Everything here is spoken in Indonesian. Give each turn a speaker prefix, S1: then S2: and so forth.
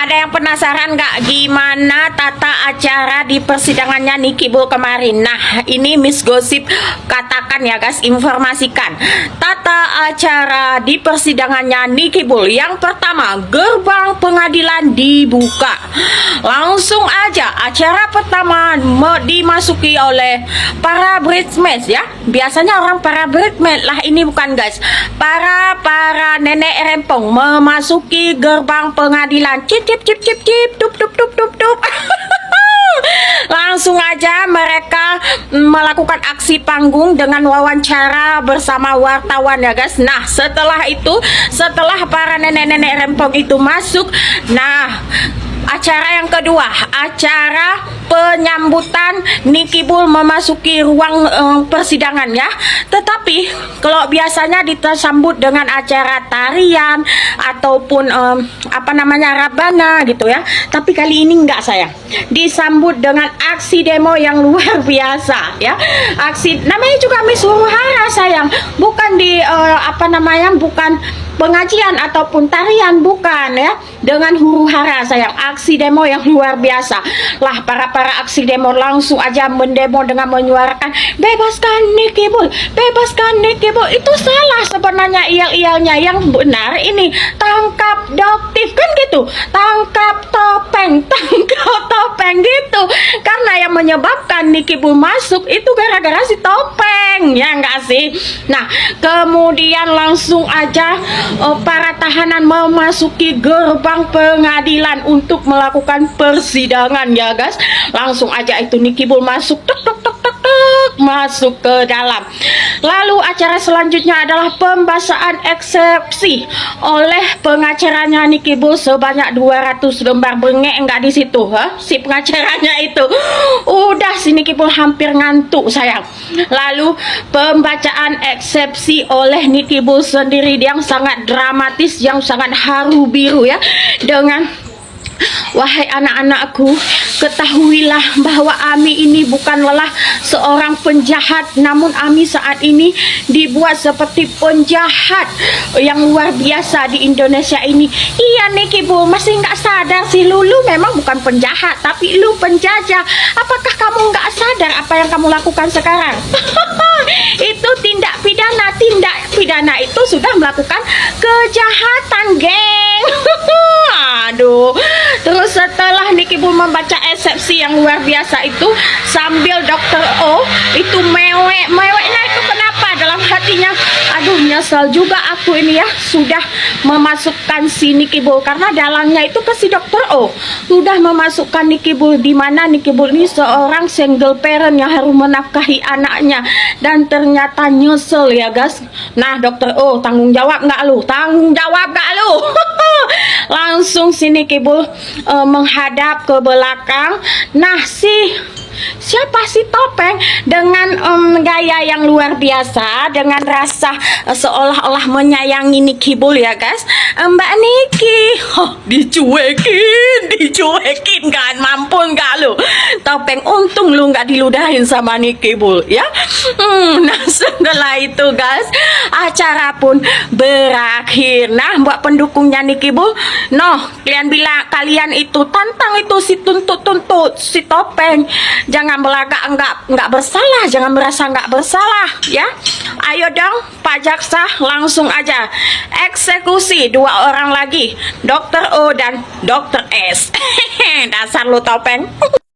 S1: Ada yang penasaran nggak gimana tata acara di persidangannya Nicky Bull kemarin? Nah, ini Miss Gosip katakan ya guys, informasikan tata acara di persidangannya Nicky Bull. Yang pertama, gerbang pengadilan dibuka. Langsung aja acara pertama dimasuki oleh para bridesmaids ya. Biasanya orang para bridesmaid lah, ini bukan guys. Para nenek rempong memasuki gerbang pengadilan. Cip cip cip cip cip, tup tup tup tup tup. Langsung aja mereka melakukan aksi panggung dengan wawancara bersama wartawan ya guys. Nah, setelah itu, setelah para nenek-nenek rempong itu masuk, nah acara yang kedua, acara penyambutan Nicky Bull memasuki ruang persidangan ya. Tetapi kalau biasanya disambut dengan acara tarian ataupun rabana gitu ya. Tapi kali ini enggak sayang. Disambut dengan aksi demo yang luar biasa ya. Aksi namanya juga Miss Huru Hara sayang. Bukan di bukan pengajian ataupun tarian, bukan ya, dengan huru hara sayang. Aksi demo yang luar biasa lah. Para aksi demo langsung aja mendemo dengan menyuarakan bebaskan Nicky Bull, bebaskan Nicky Bull. Itu salah sebenarnya ial-ialnya. Yang benar ini tangkap doktif kan gitu, tangkap topeng gitu. Karena yang menyebabkan Nicky Bull masuk itu gara-gara si topeng ya enggak sih. Nah, kemudian langsung aja para tahanan memasuki gerbang pengadilan untuk melakukan persidangan ya guys. Langsung aja itu Nicky Bull masuk, tek tek tek tek tek, masuk ke dalam. Lalu acara selanjutnya adalah pembacaan eksepsi oleh pengacaranya Nicky Bull sebanyak 200 lembar. Bengek enggak di situ, si pengacaranya itu. Udah si Nicky Bull hampir ngantuk sayang. Lalu pembacaan eksepsi oleh Nicky Bull sendiri yang sangat dramatis, yang sangat haru biru ya, dengan wahai anak-anakku, ketahuilah bahwa Ami ini bukanlah seorang penjahat, namun Ami saat ini dibuat seperti penjahat yang luar biasa di Indonesia ini. Iya Nicky Bull, masih nggak sadar sih lu memang bukan penjahat, tapi lu penjajah. Apakah kamu nggak sadar apa yang kamu lakukan sekarang? Itu tindak pidana itu sudah melakukan kejahatan, geng. Aduh. Terus setelah Nicky Bull membaca eksepsi yang luar biasa itu, sambil Dr. O itu meweknya itu kenapa dalam hatinya, aduh nyesel juga aku ini ya sudah memasukkan si Nicky Bull, karena dalangnya itu ke si Dr. O sudah memasukkan Nicky Bull, di mana Nicky Bull ini seorang single parent yang harus menafkahi anaknya, dan ternyata nyesel ya guys. Nah, Dr. O tanggung jawab nggak lu? Langsung si Nicky Bull menghadap ke belakang. Nah, siapa si topeng dengan gaya yang luar biasa, dengan rasa seolah-olah menyayangi Nicky Bull ya guys. Mbak Nicky, dicuekin kan, mampu nggak lu topeng? Untung lu nggak diludahin sama Nicky Bull ya. Nah, setelah itu guys, acara pun berakhir. Nah, buat pendukungnya Nicky Bull, kalian itu tantang itu si tuntut si topeng, jangan belagak nggak bersalah, jangan merasa nggak bersalah ya. Ayo dong Pak Jaksa, langsung aja eksekusi 2 orang lagi, Dr. O dan Dr. S. Dasar lu topeng.